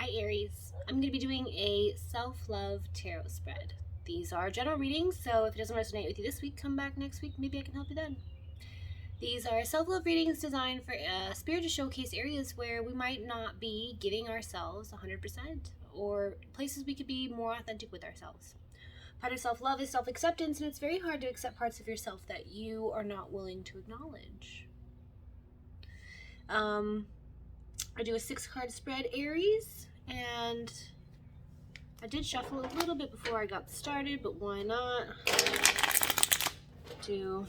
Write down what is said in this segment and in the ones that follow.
Hi Aries, I'm going to be doing a self-love tarot spread. These are general readings, so if it doesn't resonate with you this week, come back next week, maybe I can help you then. These are self-love readings designed for Spirit to showcase areas where we might not be giving ourselves 100%, or places we could be more authentic with ourselves. Part of self-love is self-acceptance, and it's very hard to accept parts of yourself that you are not willing to acknowledge. I do a 6-card spread, Aries, and I did shuffle a little bit before I got started, but why not do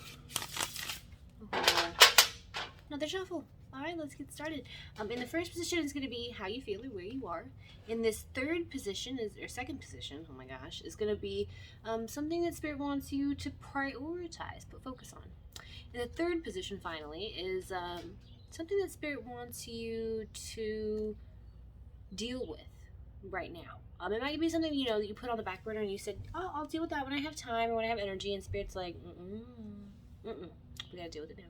another shuffle? All right, let's get started. In the first position is going to be how you feel or where you are. In this third position, or second position, oh my gosh, is going to be something that Spirit wants you to prioritize, put focus on. In the third position, finally, is something that Spirit wants you to deal with right now. It might be something, that you put on the back burner and you said, oh, I'll deal with that when I have time or when I have energy, and Spirit's like, we gotta deal with it now.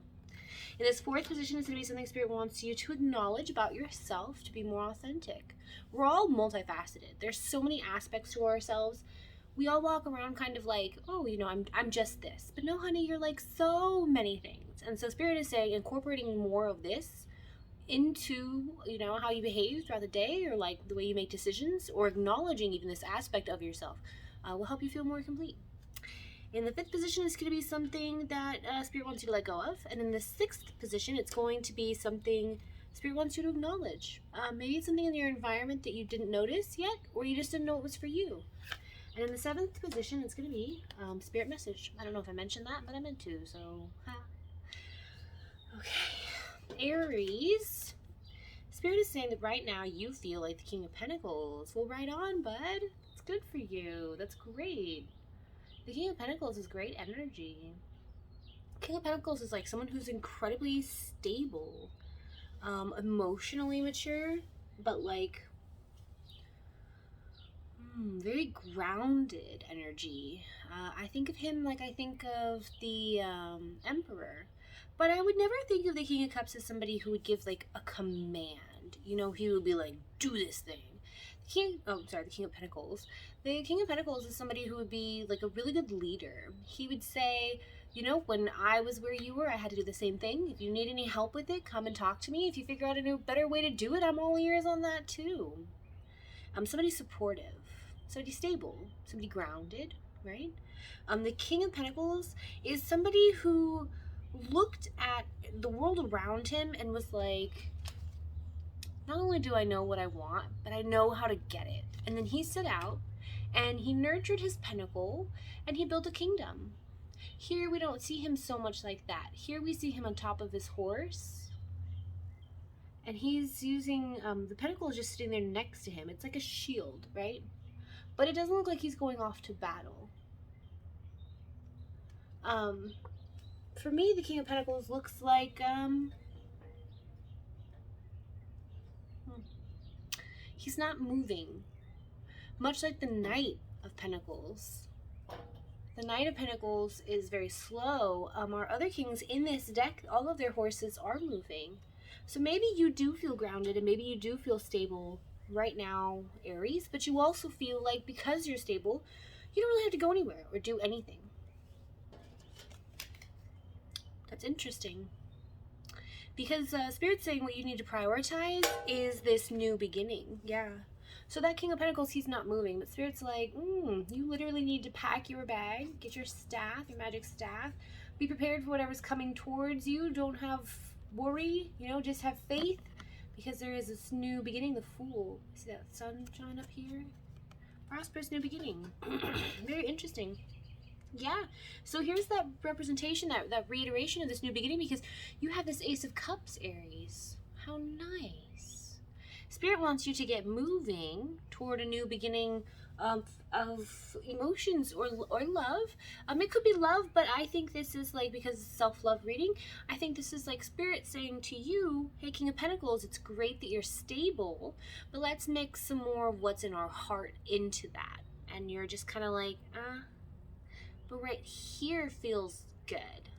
In this fourth position is going to be something Spirit wants you to acknowledge about yourself to be more authentic. We're all multifaceted. There's so many aspects to ourselves. We all walk around kind of like, oh, I'm just this. But no, honey, you're like so many things. And so Spirit is saying incorporating more of this into, how you behave throughout the day, or like the way you make decisions, or acknowledging even this aspect of yourself will help you feel more complete. In the fifth position, it's going to be something that Spirit wants you to let go of. And in the sixth position, it's going to be something Spirit wants you to acknowledge. Maybe it's something in your environment that you didn't notice yet, or you just didn't know it was for you. And in the seventh position, it's going to be Spirit message. I don't know if I mentioned that, but I meant to, so Okay. Aries. Spirit is saying that right now you feel like the King of Pentacles. Well, right on, bud. It's good for you. That's great. The King of Pentacles is great energy. King of Pentacles is like someone who's incredibly stable, emotionally mature, but like very grounded energy. I think of him like I think of the Emperor. But I would never think of the King of Cups as somebody who would give like a command. He would be like, do this thing. The King of Pentacles. The King of Pentacles is somebody who would be like a really good leader. He would say, when I was where you were, I had to do the same thing. If you need any help with it, come and talk to me. If you figure out a new, better way to do it, I'm all ears on that too. Somebody supportive, somebody stable, somebody grounded, right? The King of Pentacles is somebody who looked at the world around him and was like, not only do I know what I want, but I know how to get it. And then he set out and he nurtured his pentacle and he built a kingdom. Here we don't see him so much like that. Here we see him on top of his horse, and he's using the pentacle is just sitting there next to him. It's like a shield, right? But it doesn't look like he's going off to battle. For me, the King of Pentacles looks like he's not moving, much like the Knight of Pentacles. The Knight of Pentacles is very slow. Our other kings in this deck, all of their horses are moving. So maybe you do feel grounded and maybe you do feel stable right now, Aries, but you also feel like because you're stable, you don't really have to go anywhere or do anything. That's interesting. Because Spirit's saying what you need to prioritize is this new beginning. Yeah. So that King of Pentacles, he's not moving, but Spirit's like, you literally need to pack your bag, get your staff, your magic staff, be prepared for whatever's coming towards you. Don't have worry, just have faith, because there is this new beginning, the Fool. See that sunshine up here? Prosperous new beginning. Very interesting. Yeah, so here's that representation, that reiteration of this new beginning, because you have this Ace of Cups, Aries. How nice. Spirit wants you to get moving toward a new beginning of emotions or love. It could be love, but I think this is like, because it's self-love reading, I think this is like Spirit saying to you, hey, King of Pentacles, it's great that you're stable, but let's mix some more of what's in our heart into that. And you're just kind of like, but right here feels good.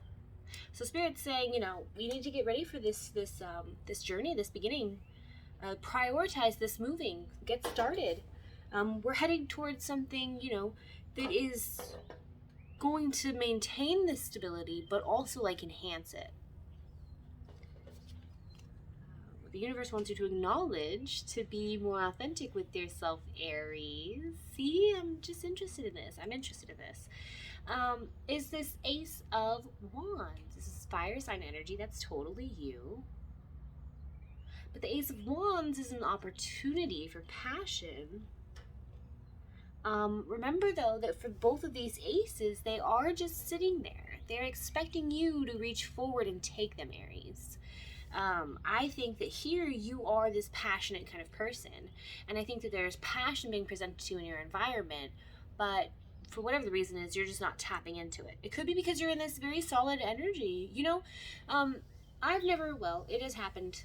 So Spirit's saying, you need to get ready for this journey, this beginning. prioritize this moving. Get started. We're heading towards something, you know, that is going to maintain this stability, but also like enhance it. The universe wants you to acknowledge, to be more authentic with yourself, Aries. See, I'm just interested in this. I'm interested in this. Is this Ace of Wands. This is fire sign energy. That's totally you. But the Ace of Wands is an opportunity for passion. Remember, though, that for both of these aces, they are just sitting there. They're expecting you to reach forward and take them, Aries. I think that here you are this passionate kind of person, and I think that there's passion being presented to you in your environment, but for whatever the reason is, you're just not tapping into it. It could be because you're in this very solid energy, you know. It has happened.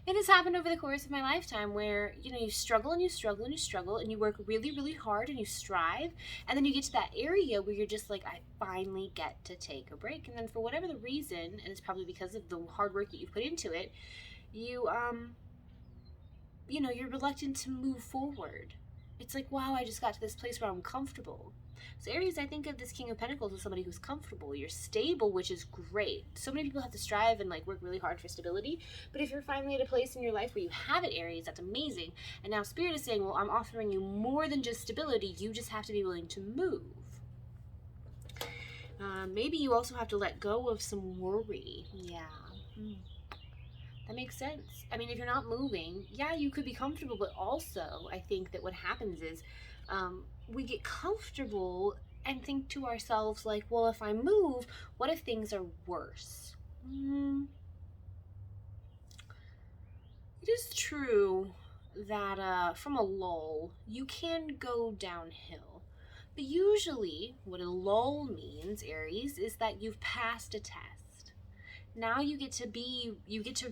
It has happened over the course of my lifetime where, you know, you struggle and you struggle and you struggle and you work really, really hard and you strive, and then you get to that area where you're just like, I finally get to take a break. And then for whatever the reason, and it's probably because of the hard work that you've put into it, you know, you're reluctant to move forward. It's like, wow, I just got to this place where I'm comfortable. So Aries, I think of this King of Pentacles as somebody who's comfortable. You're stable, which is great. So many people have to strive and like work really hard for stability. But if you're finally at a place in your life where you have it, Aries, that's amazing. And now Spirit is saying, well, I'm offering you more than just stability. You just have to be willing to move. Maybe you also have to let go of some worry. Yeah. That makes sense. I mean, if you're not moving, yeah, you could be comfortable, but also I think that what happens is we get comfortable and think to ourselves like, well, if I move, what if things are worse? It is true that from a lull, you can go downhill. But usually what a lull means, Aries, is that you've passed a test. Now you get to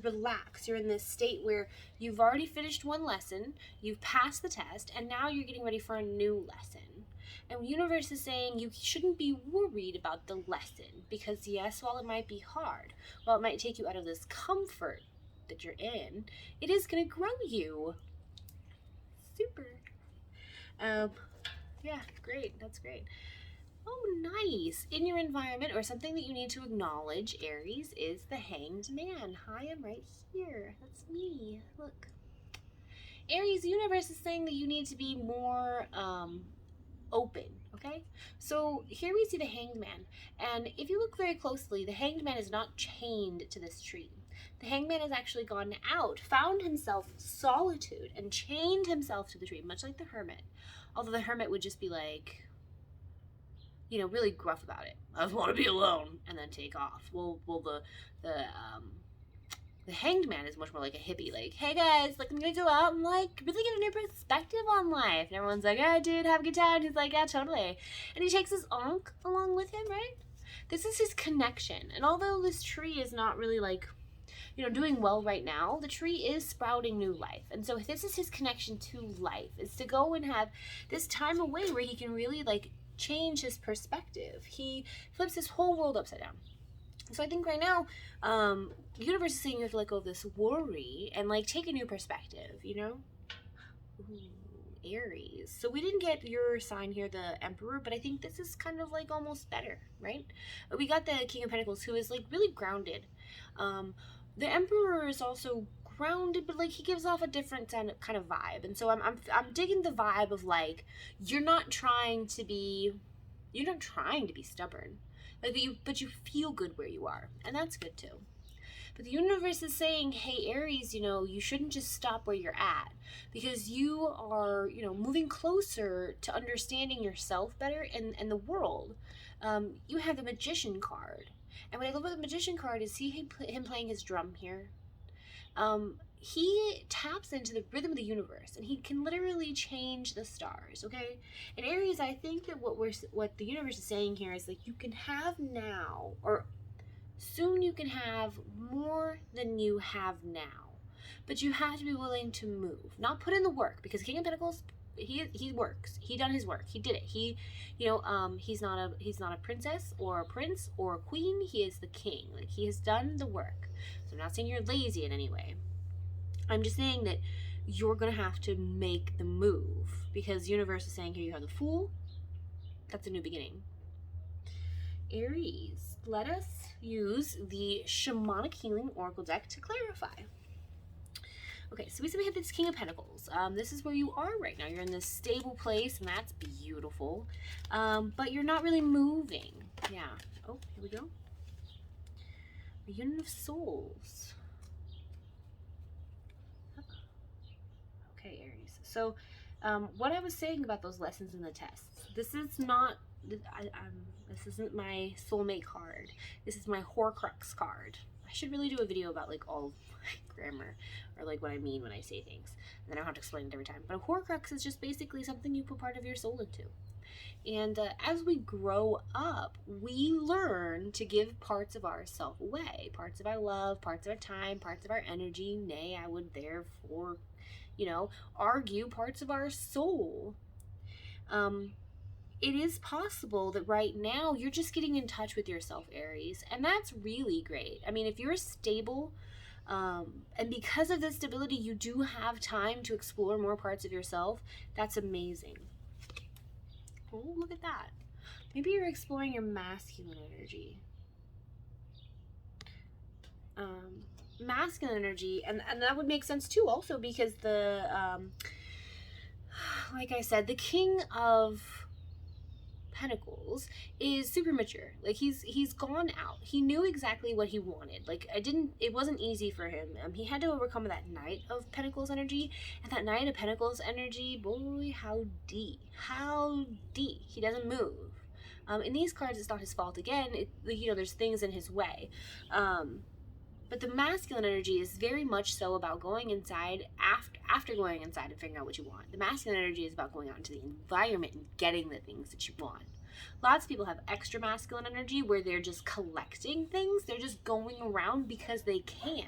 relax. You're in this state where you've already finished one lesson, you've passed the test, and now you're getting ready for a new lesson. And the universe is saying you shouldn't be worried about the lesson, because yes, while it might be hard, while it might take you out of this comfort that you're in, it is going to grow you. Super. Yeah, great. That's great. Oh, nice. In your environment, or something that you need to acknowledge, Aries, is the Hanged Man. Hi, I'm right here. That's me. Look. Aries, the universe is saying that you need to be more open, okay? So here we see the Hanged Man. And if you look very closely, the Hanged Man is not chained to this tree. The Hanged Man has actually gone out, found himself solitude, and chained himself to the tree, much like the Hermit. Although the Hermit would just be like, you know, really gruff about it. I just want to be alone, and then take off. Well, the Hanged Man is much more like a hippie. Like, hey guys, like I'm gonna go out and like really get a new perspective on life. And everyone's like, "Alright, dude, have a good time." And he's like, "Yeah, totally." And he takes his Ankh along with him, right? This is his connection. And although this tree is not really like, you know, doing well right now, the tree is sprouting new life. And so this is his connection to life, is to go and have this time away where he can really like change his perspective. He flips his whole world upside down. So I think right now, the universe is saying you have to let go of this worry and like take a new perspective, you know? Ooh, Aries. So we didn't get your sign here, the Emperor, but I think this is kind of like almost better, right? We got the King of Pentacles, who is like really grounded. The Emperor is also grounded, but like he gives off a different kind of vibe. And so I'm digging the vibe of like, you're not trying to be stubborn, like but you feel good where you are, and that's good too. But the universe is saying, hey Aries, you know, you shouldn't just stop where you're at, because you are, you know, moving closer to understanding yourself better and the world. You have the Magician card. And what I love about the Magician card is him playing his drum here. He taps into the rhythm of the universe, and he can literally change the stars, okay? And Aries, I think that what the universe is saying here is like, you can have now, or soon you can have more than you have now. But you have to be willing to move, not put in the work, because King of Pentacles, he works. He done his work. He did it. He, you know, he's not a princess or a prince or a queen. He is the king. Like, he has done the work. So I'm not saying you're lazy in any way. I'm just saying that you're going to have to make the move, because the universe is saying here you have the Fool. That's a new beginning. Aries, let us use the Shamanic Healing Oracle deck to clarify. Okay, so we have this King of Pentacles. This is where you are right now. You're in this stable place, and that's beautiful. But you're not really moving. Yeah. Oh, here we go. The Union of Souls. Okay, Aries. So, what I was saying about those lessons in the tests, this is not, this isn't my soulmate card. This is my Horcrux card. I should really do a video about like all grammar, or like what I mean when I say things. And then I don't have to explain it every time. But a Horcrux is just basically something you put part of your soul into. And as we grow up, we learn to give parts of ourself away. Parts of our love, parts of our time, parts of our energy. Nay, I would therefore, you know, argue parts of our soul. It is possible that right now you're just getting in touch with yourself, Aries. And that's really great. I mean, if you're stable, and because of this stability, you do have time to explore more parts of yourself, that's amazing. Oh, look at that. Maybe you're exploring your masculine energy. Masculine energy, and that would make sense too also, because the, like I said, the King of Pentacles is super mature. Like he's gone out. He knew exactly what he wanted. Like it wasn't easy for him. He had to overcome that Knight of Pentacles energy, and that Knight of Pentacles energy, boy, how deep. He doesn't move. In these cards, it's not his fault. Again, you know, there's things in his way. But the masculine energy is very much so about going inside, after going inside and figuring out what you want. The masculine energy is about going out into the environment and getting the things that you want. Lots of people have extra masculine energy where they're just collecting things. They're just going around because they can,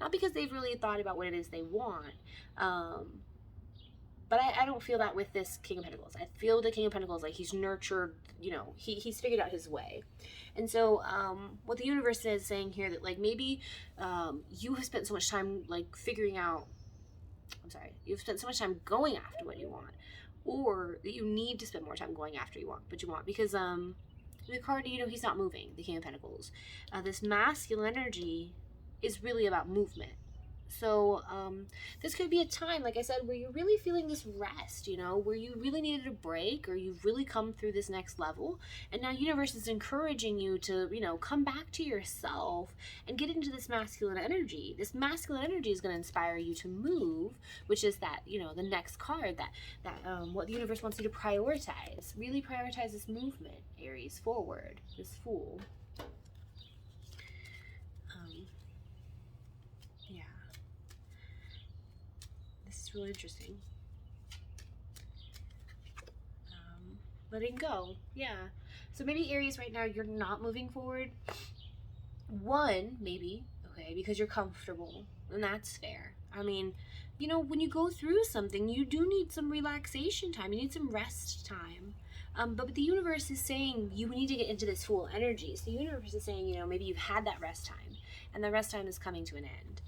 not because they've really thought about what it is they want. But I don't feel that with this King of Pentacles. I feel the King of Pentacles, like he's nurtured, you know, he's figured out his way. And so what the universe is saying here, that like maybe you have spent so much time like figuring out, you've spent so much time going after what you want, or that you need to spend more time going after what you want, because the card, you know, he's not moving, the King of Pentacles. This masculine energy is really about movement. So this could be a time, like I said, where you're really feeling this rest, you know, where you really needed a break, or you've really come through this next level, and now universe is encouraging you to, you know, come back to yourself and get into this masculine energy. This masculine energy is going to inspire you to move, which is that, you know, the next card, that what the universe wants you to prioritize. Really prioritize this movement, Aries, forward, this Fool. Really interesting. Letting go. Yeah. So maybe Aries right now, you're not moving forward. One, maybe, okay, because you're comfortable, and that's fair. I mean, you know, when you go through something, you do need some relaxation time. You need some rest time. But the universe is saying you need to get into this Fool energy. So the universe is saying, you know, maybe you've had that rest time, and the rest time is coming to an end.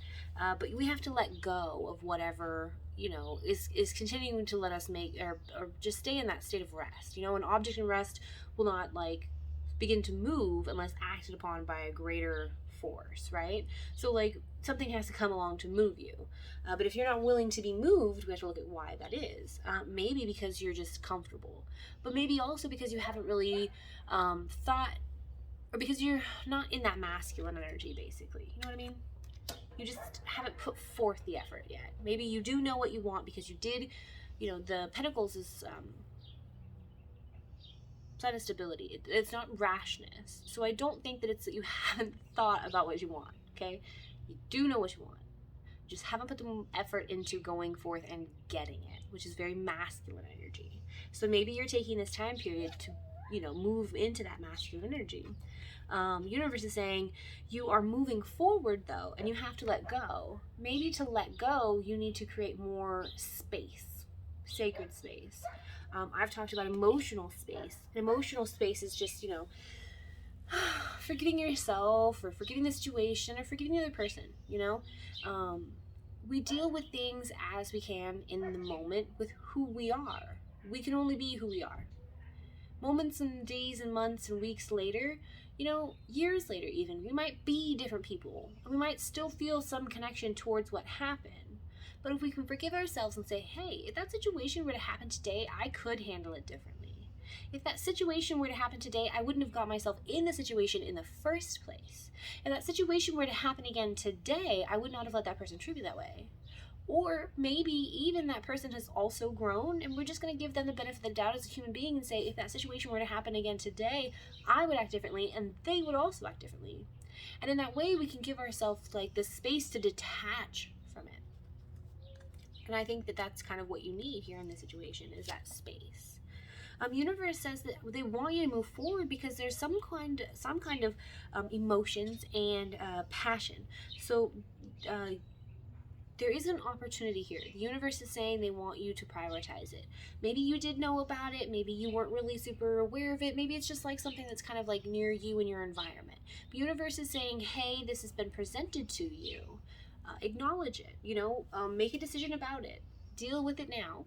But we have to let go of whatever, you know, is continuing to let us make, or just stay in that state of rest. You know, an object in rest will not like begin to move unless acted upon by a greater force, right? So like something has to come along to move you. But if you're not willing to be moved, we have to look at why that is. Maybe because you're just comfortable, but maybe also because you haven't really thought, or because you're not in that masculine energy, basically. You know what I mean? You just haven't put forth the effort yet. Maybe you do know what you want because you did, you know, the Pentacles is sign of stability. It's not rashness. So I don't think that it's that you haven't thought about what you want, okay? You do know what you want. You just haven't put the effort into going forth and getting it, which is very masculine energy. So maybe you're taking this time period to, you know, move into that masculine energy. Universe is saying you are moving forward though, and you have to let go. Maybe to let go, you need to create more space, sacred space. I've talked about emotional space. Emotional space is just, you know, forgetting yourself, or forgetting the situation, or forgetting the other person, you know? we deal with things as we can in the moment with who we are. We can only be who we are. Moments and days and months and weeks later, years later even, we might be different people. We might still feel some connection towards what happened. But if we can forgive ourselves and say, hey, if that situation were to happen today, I could handle it differently. If that situation were to happen today, I wouldn't have got myself in the situation in the first place. If that situation were to happen again today, I would not have let that person treat me that way. Or maybe even that person has also grown, and we're just going to give them the benefit of the doubt as a human being and say, if that situation were to happen again today, I would act differently, and they would also act differently. And in that way, we can give ourselves like the space to detach from it. And I think that that's kind of what you need here in this situation, is that space. Universe says that they want you to move forward because there's some kind of emotions and passion. So there is an opportunity here. The universe is saying they want you to prioritize it. Maybe you did know about it. Maybe you weren't really super aware of it. Maybe it's just like something that's kind of like near you in your environment. The universe is saying, hey, this has been presented to you. Acknowledge it, make a decision about it. Deal with it now.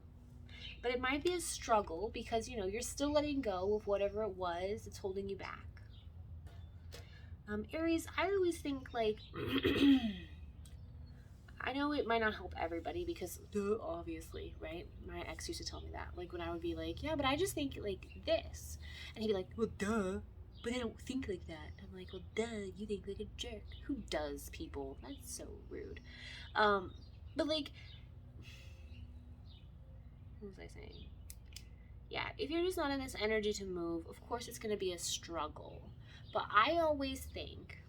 But it might be a struggle because, you're still letting go of whatever it was that's holding you back. Aries, I always think like... I know it might not help everybody because, obviously, right? My ex used to tell me that. Like, when I would be like, yeah, but I just think like this. And he'd be like, well, duh. But I don't think like that. I'm like, well, duh, you think like a jerk. Who does, people? That's so rude. But like, what was I saying? Yeah, if you're just not in this energy to move, of course it's going to be a struggle. But I always think,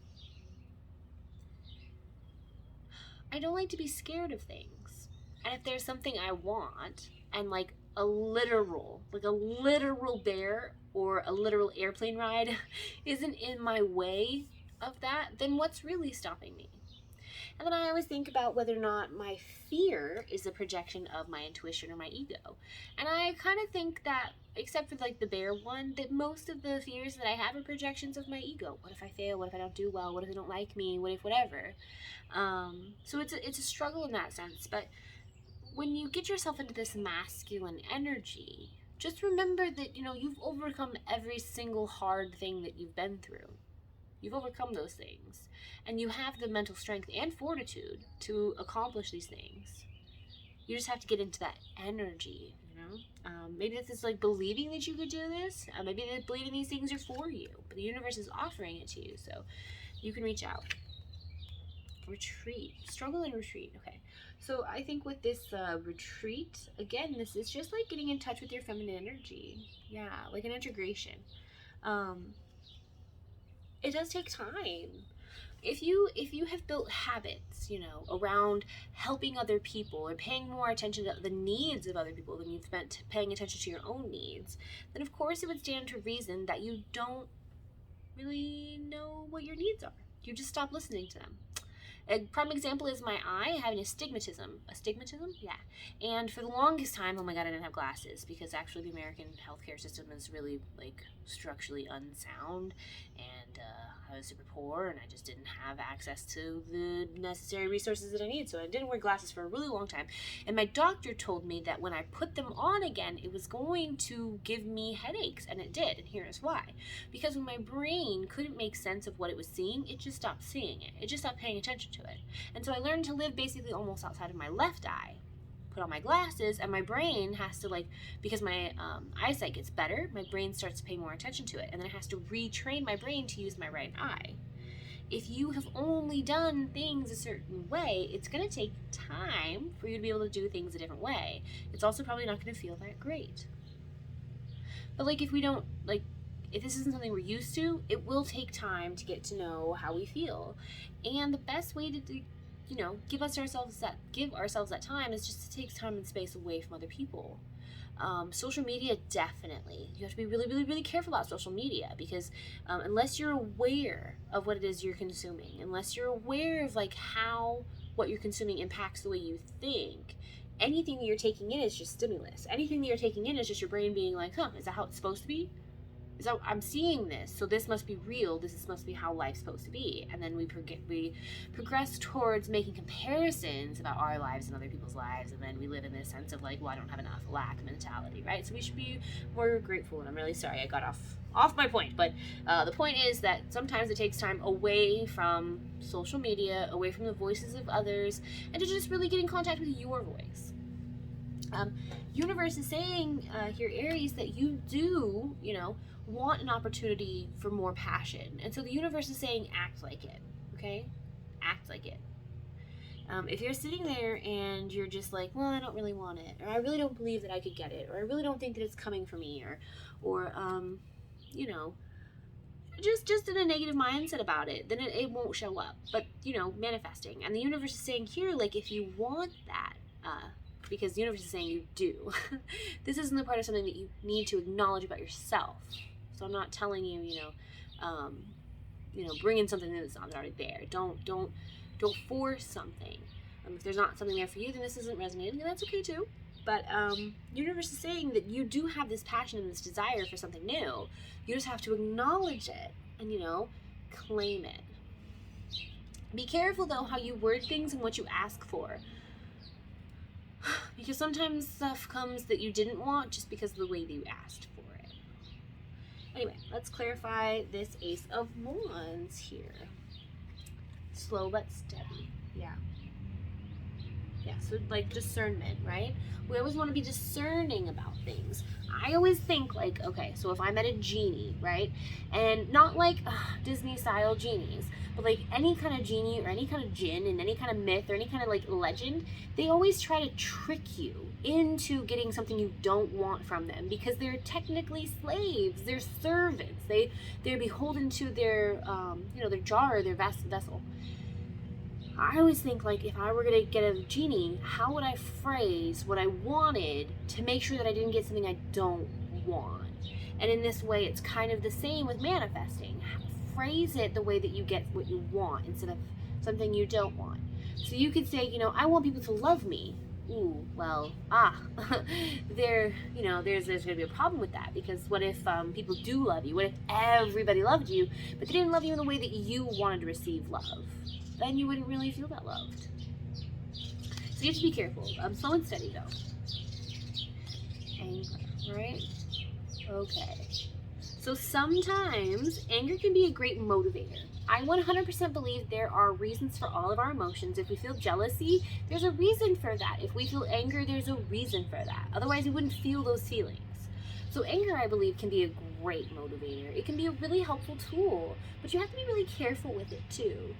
I don't like to be scared of things. And if there's something I want, and like a literal bear or a literal airplane ride isn't in my way of that, then what's really stopping me? And then I always think about whether or not my fear is a projection of my intuition or my ego. And I kind of think that, except for like the bear one, that most of the fears that I have are projections of my ego. What if I fail? What if I don't do well? What if they don't like me? What if whatever? So it's a struggle in that sense. But when you get yourself into this masculine energy, just remember that, you've overcome every single hard thing that you've been through. You've overcome those things. And you have the mental strength and fortitude to accomplish these things. You just have to get into that energy, Maybe this is like believing that you could do this. Maybe believing these things are for you. But the universe is offering it to you, so you can reach out. Retreat. Struggle and retreat. Okay. So I think with this retreat, again, this is just like getting in touch with your feminine energy. Yeah, like an integration. It does take time. If you have built habits, around helping other people or paying more attention to the needs of other people than you've spent paying attention to your own needs, then of course it would stand to reason that you don't really know what your needs are. You just stop listening to them. A prime example is my eye having astigmatism. Astigmatism? Yeah. And for the longest time, oh my god, I didn't have glasses because actually the American healthcare system is really like structurally unsound, and I was super poor and I just didn't have access to the necessary resources that I need, so I didn't wear glasses for a really long time. And my doctor told me that when I put them on again, it was going to give me headaches, and it did, and here's why. Because when my brain couldn't make sense of what it was seeing, it just stopped seeing it. It just stopped paying attention to it. And so I learned to live basically almost outside of my left eye. Put on my glasses, and my brain has to, like, because my eyesight gets better, my brain starts to pay more attention to it, and then it has to retrain my brain to use my right eye. If you have only done things a certain way, it's going to take time for you to be able to do things a different way. It's also probably not going to feel that great. But like, if this isn't something we're used to, it will take time to get to know how we feel. And the best way to give ourselves that time is just to take time and space away from other people. Social media, definitely. You have to be really, really, really careful about social media because unless you're aware of what it is you're consuming, unless you're aware of like how what you're consuming impacts the way you think, anything that you're taking in is just stimulus. Anything that you're taking in is just your brain being like, is that how it's supposed to be? So I'm seeing this, so this must be real. This must be how life's supposed to be. And then we progress towards making comparisons about our lives and other people's lives, and then we live in this sense of like, well, I don't have enough, lack mentality, right? So we should be more grateful. And I'm really sorry I got off my point, but the point is that sometimes it takes time away from social media, away from the voices of others, and to just really get in contact with your voice. Universe is saying here, Aries, that you do, want an opportunity for more passion. And so the universe is saying, act like it, okay? Act like it. If you're sitting there and you're just like, well, I don't really want it, or I really don't believe that I could get it, or I really don't think that it's coming for me, or just in a negative mindset about it, then it won't show up. But, manifesting. And the universe is saying here, like, if you want that, because the universe is saying you do, this isn't the part of something that you need to acknowledge about yourself. So I'm not telling you, bring in something that's not already there. Don't force something. If there's not something there for you, then this isn't resonating, and that's okay too. But universe is saying that you do have this passion and this desire for something new. You just have to acknowledge it and, claim it. Be careful, though, how you word things and what you ask for. Because sometimes stuff comes that you didn't want just because of the way that you asked for it. Anyway, let's clarify this Ace of Wands here. Slow but steady. Yeah, so like discernment, right? We always want to be discerning about things. I always think like, okay, so if I met a genie, right? And not like Disney style genies, but like any kind of genie or any kind of djinn in any kind of myth or any kind of like legend, they always try to trick you into getting something you don't want from them, because they're technically slaves, they're servants, they're beholden to their their jar or their vessel. I always think, like, if I were going to get a genie, how would I phrase what I wanted to make sure that I didn't get something I don't want? And in this way, it's kind of the same with manifesting. Phrase it the way that you get what you want instead of something you don't want. So you could say, I want people to love me. Ooh, well, there's going to be a problem with that, because what if people do love you? What if everybody loved you, but they didn't love you in the way that you wanted to receive love? Then you wouldn't really feel that loved. So you have to be careful. Slow and steady, though. Anger, right? Okay. So sometimes anger can be a great motivator. I 100% believe there are reasons for all of our emotions. If we feel jealousy, there's a reason for that. If we feel anger, there's a reason for that. Otherwise, we wouldn't feel those feelings. So anger, I believe, can be a great motivator. It can be a really helpful tool, but you have to be really careful with it too.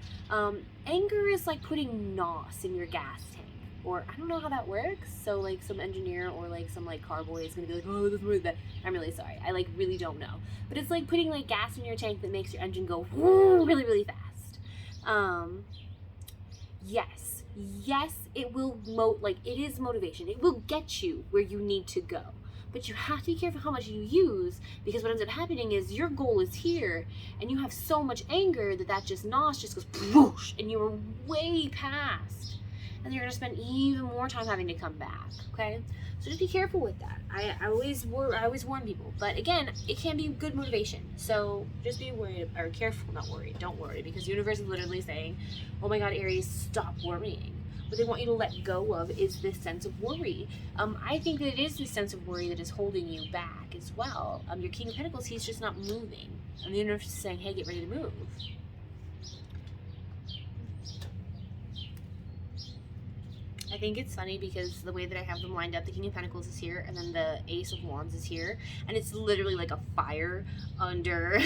Anger is like putting NOS in your gas tank, or I don't know how that works. So like some engineer or like some like car boy is gonna be like, oh, this is that. I'm really sorry. I like really don't know. But it's like putting like gas in your tank that makes your engine go really, really fast. Yes, it will it is motivation. It will get you where you need to go. But you have to be careful how much you use, because what ends up happening is your goal is here, and you have so much anger that just NOS just goes whoosh, and you're way past. And you're going to spend even more time having to come back, okay? So just be careful with that. I always warn people. But again, it can be good motivation. So just be worried, or careful, not worried. Don't worry, because the universe is literally saying, oh my God, Aries, stop worrying. What they want you to let go of is this sense of worry. I think that it is this sense of worry that is holding you back as well. Your King of Pentacles, he's just not moving. And the universe is saying, hey, get ready to move. I think it's funny because the way that I have them lined up, the King of Pentacles is here, and then the Ace of Wands is here, and it's literally like a fire under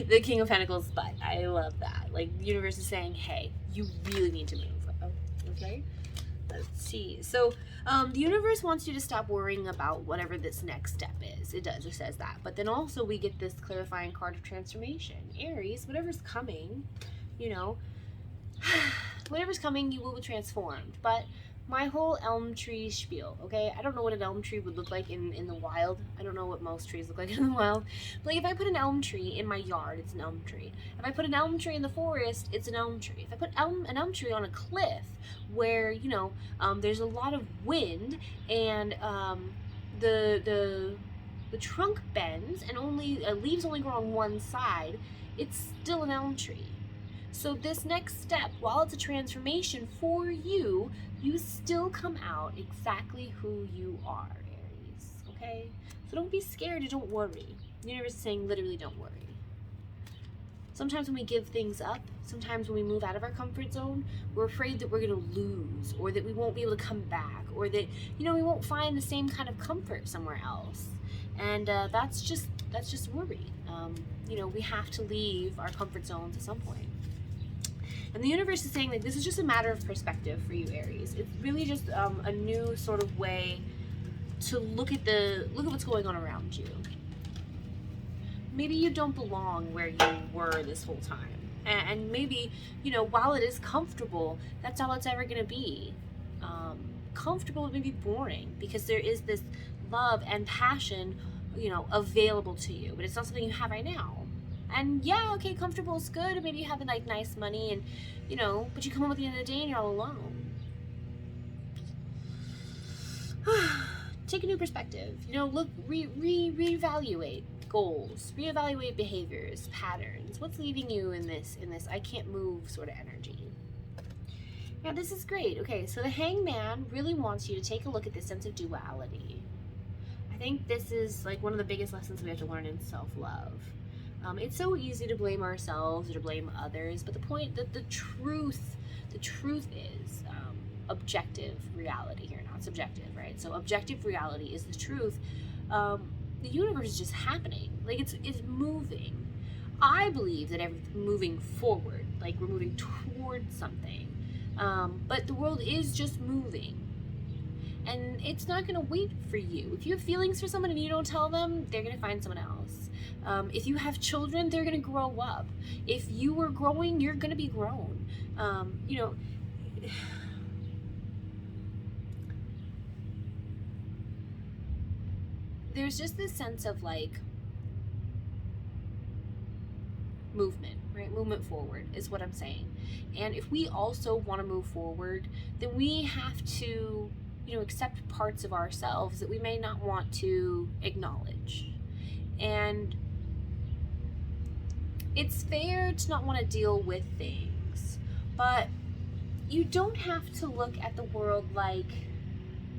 the King of Pentacles' butt. I love that. Like, the universe is saying, hey, you really need to move. Okay, let's see. So the universe wants you to stop worrying about whatever this next step is. It does, it says that. But then also we get this clarifying card of transformation. Aries, whatever's coming, whatever's coming, you will be transformed. But my whole elm tree spiel, okay? I don't know what an elm tree would look like in the wild. I don't know what most trees look like in the wild. But like, if I put an elm tree in my yard, it's an elm tree. If I put an elm tree in the forest, it's an elm tree. If I put an elm tree on a cliff where, there's a lot of wind and the the trunk bends and only leaves only grow on one side, it's still an elm tree. So this next step, while it's a transformation for you, you still come out exactly who you are, Aries, okay? So don't be scared and don't worry. The universe is saying literally don't worry. Sometimes when we give things up, sometimes when we move out of our comfort zone, we're afraid that we're gonna lose, or that we won't be able to come back, or that, you know, we won't find the same kind of comfort somewhere else. And that's just worry. You know, we have to leave our comfort zones at some point. And the universe is saying that this is just a matter of perspective for you, Aries. It's really just a new sort of way to look at what's going on around you. Maybe you don't belong where you were this whole time. And maybe, you know, while it is comfortable, that's all it's ever going to be. Comfortable may be boring because there is this love and passion, you know, available to you. But it's not something you have right now. And yeah, okay, comfortable is good. Maybe you have like nice money and, you know, but you come home at the end of the day and you're all alone. Take a new perspective. You know, look, reevaluate goals, reevaluate behaviors, patterns. What's leaving you in this I can't move sort of energy? Yeah, this is great. Okay, so the Hangman really wants you to take a look at this sense of duality. I think this is like one of the biggest lessons we have to learn in self-love. It's so easy to blame ourselves or to blame others, but the point that the truth is objective reality here, not subjective, right? So objective reality is the truth. The universe is just happening. Like it's moving. I believe that everything's moving forward, like we're moving towards something. But the world is just moving. And it's not going to wait for you. If you have feelings for someone and you don't tell them, they're going to find someone else. If you have children, they're going to grow up. If you were growing, you're going to be grown. You know, there's just this sense of like movement, right? Movement forward is what I'm saying. And if we also want to move forward, then we have to, you know, accept parts of ourselves that we may not want to acknowledge. And it's fair to not want to deal with things, but you don't have to look at the world like,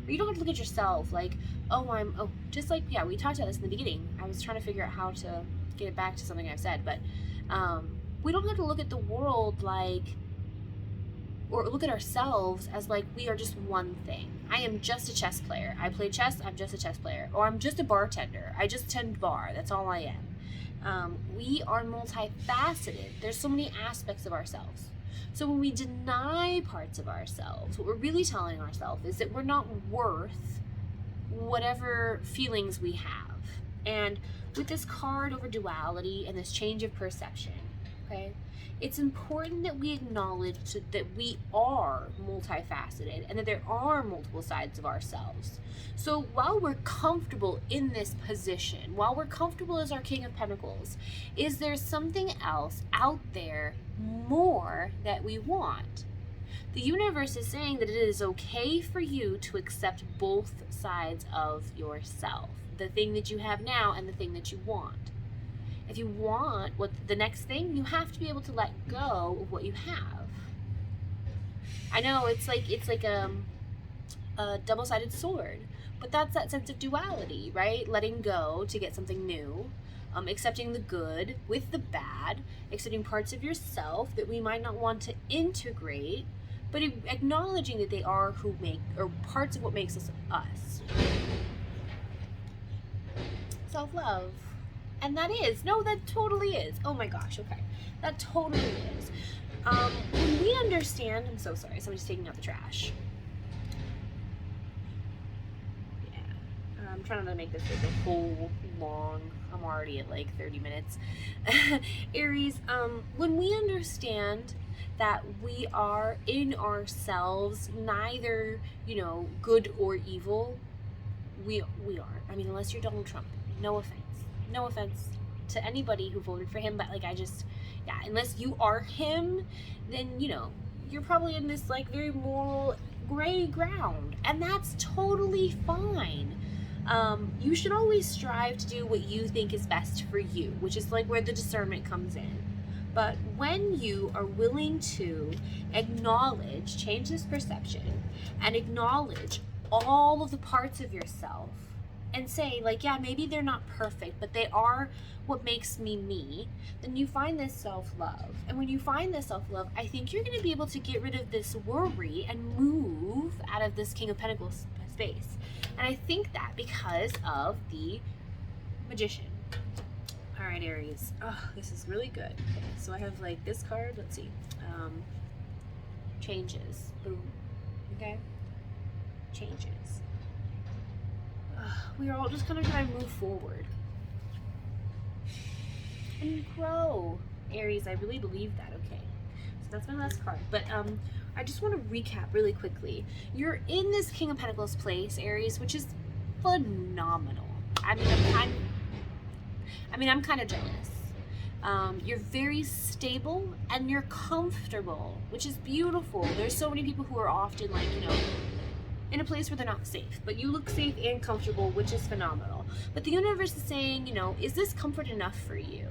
or you don't have to look at yourself like, oh, just like, yeah, we talked about this in the beginning. I was trying to figure out how to get it back to something I've said, but we don't have to look at the world like, or look at ourselves as like we are just one thing. I am just a chess player. I play chess, I'm just a chess player. Or I'm just a bartender. I just tend bar. That's all I am. We are multifaceted. There's so many aspects of ourselves. So when we deny parts of ourselves, what we're really telling ourselves is that we're not worth whatever feelings we have. And with this card over duality and this change of perception, okay, it's important that we acknowledge that we are multifaceted and that there are multiple sides of ourselves. So while we're comfortable in this position, while we're comfortable as our King of Pentacles, is there something else out there more that we want? The universe is saying that it is okay for you to accept both sides of yourself, the thing that you have now and the thing that you want. If you want what the next thing, you have to be able to let go of what you have. I know it's like a double-sided sword, but that's that sense of duality, right? Letting go to get something new, accepting the good with the bad, accepting parts of yourself that we might not want to integrate, but acknowledging that they are who make, or parts of what makes us us. Self-love. And that totally is. Oh my gosh, okay. That totally is. When we understand, I'm so sorry, somebody's taking out the trash. Yeah. I'm trying to make this like a whole long, I'm already at like 30 minutes. Aries, when we understand that we are in ourselves neither, you know, good or evil, we are. I mean, unless you're Donald Trump. No offense to anybody who voted for him, but like unless you are him, then, you know, you're probably in this like very moral gray ground, and that's totally fine. you should always strive to do what you think is best for you, which is like where the discernment comes in. But when you are willing to acknowledge, change this perception, and acknowledge all of the parts of yourself, and say, like, yeah, maybe they're not perfect, but they are what makes me me, then you find this self-love. And when you find this self-love, I think you're going to be able to get rid of this worry and move out of this King of Pentacles space. And I think that because of the Magician. All right, Aries. Oh, this is really good. Okay, so I have like this card. Let's see. Changes. Boom. Okay. Changes. We are all just kind of trying to move forward and grow. Aries, I really believe that. Okay. So that's my last card. But I just want to recap really quickly. You're in this King of Pentacles place, Aries, which is phenomenal. I mean, I'm kind of jealous. You're very stable and you're comfortable, which is beautiful. There's so many people who are often like, you know, in a place where they're not safe, but you look safe and comfortable, which is phenomenal. But the universe is saying, you know, is this comfort enough for you?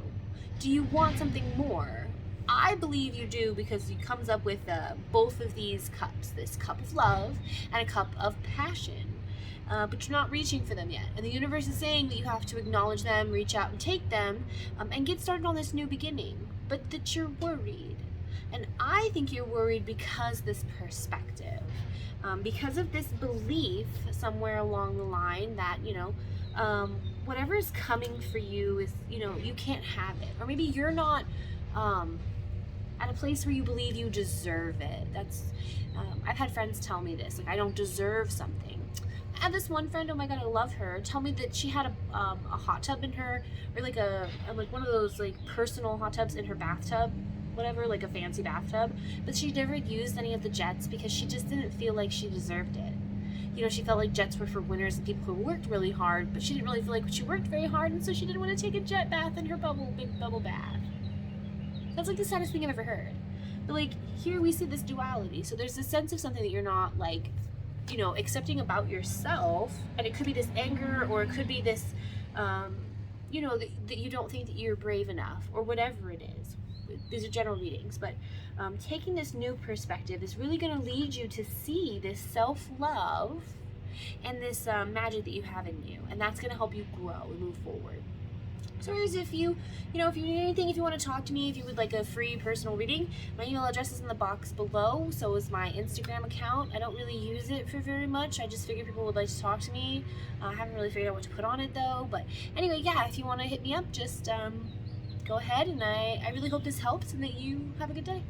Do you want something more? I believe you do, because it comes up with both of these cups, this cup of love and a cup of passion. But you're not reaching for them yet. And the universe is saying that you have to acknowledge them, reach out and take them, and get started on this new beginning. But that you're worried. And I think you're worried because this perspective. Because of this belief somewhere along the line that, you know, whatever is coming for you is, you know, you can't have it. Or maybe you're not at a place where you believe you deserve it. That's, I've had friends tell me this, like, I don't deserve something. I had this one friend, oh my god, I love her, tell me that she had a hot tub in her, or like like one of those like personal hot tubs in her bathtub, whatever, like a fancy bathtub, but she never used any of the jets because she just didn't feel like she deserved it. You know, she felt like jets were for winners and people who worked really hard, but she didn't really feel like she worked very hard, and so she didn't want to take a jet bath in her big bubble bath. That's like the saddest thing I've ever heard. But like, here we see this duality. So there's this sense of something that you're not like, you know, accepting about yourself, and it could be this anger, or it could be this, you know, that you don't think that you're brave enough, or whatever it is. These are general readings, but taking this new perspective is really going to lead you to see this self-love and this magic that you have in you, and that's going to help you grow and move forward. So if you know, if you need anything, if you want to talk to me, if you would like a free personal reading, my email address is in the box below. So is my Instagram account. I don't really use it for very much. I just figure people would like to talk to me. I haven't really figured out what to put on it though. But anyway, yeah, if you want to hit me up, just go ahead, and I really hope this helps and that you have a good day.